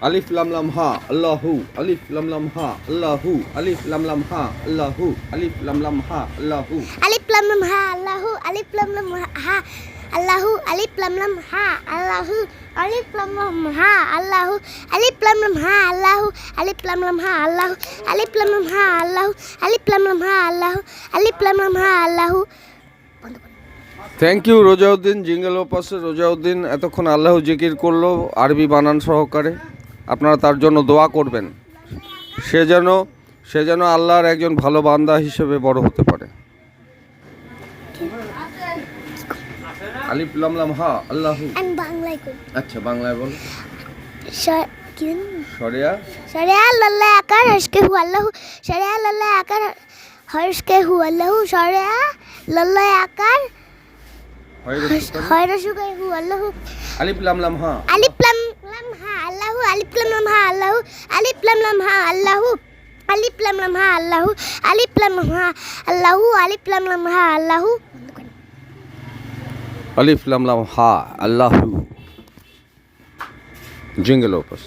আলিফ লাম লাম হা আল্লাহু, আলিফ লাম লাম হা আল্লাহু, আলিফ লাম লাম হা আল্লাহু, আলিফ লাম লাম হা আল্লাহু, আলিফ লাম লাম হা আল্লাহু, আলিফ লাম লাম হা আল্লাহু, আলিফ লাম লাম হা আল্লাহু, আলিফ লাম লাম হা আল্লাহু, আলিফ লাম লাম হা আল্লাহু, আলিফ লাম লাম হা আল্লাহু, আলিফ লাম লাম হা আল্লাহু, আলিফ লাম লাম হা আল্লাহু, আলিফ লাম লাম হা আল্লাহু। থ্যাংক ইউ রোজাউদ্দিন, জিঙ্গেল ওপাসে রোজাউদ্দিন এতক্ষণ আল্লাহ জিকির করলো আরবি বানান সহকারে। আপনারা তার জন্য দোয়া করবেন, সে যেন আল্লাহর একজন ভালো বান্দা হিসেবে বড় হতে পারে। আলিফ লাম লাম হা আল্লাহু। আমি বাংলায় কই। আচ্ছা, বাংলায় বল। কি সরিয়া শরিয়া লাল্লাহ আকার হর্ষকে হু আল্লাহু, শরিয়া লাল্লাহ আকার হর্ষকে হু আল্লাহু, শরিয়া লাল্লাহ আকার হর্ষকে হু আল্লাহু। আলিফ লাম লাম হা আলিফ লাম লাম হা আল্লাহু, আলিফ লাম লাম হা আল্লাহু, আলিফ লাম লাম হা আল্লাহু, আলিফ লাম লাম হা আল্লাহু, আলিফ লাম লাম হা আল্লাহু, আলিফ লাম লাম হা আল্লাহু। আলিফ লাম লাম হা আল্লাহু। Jingle Opus.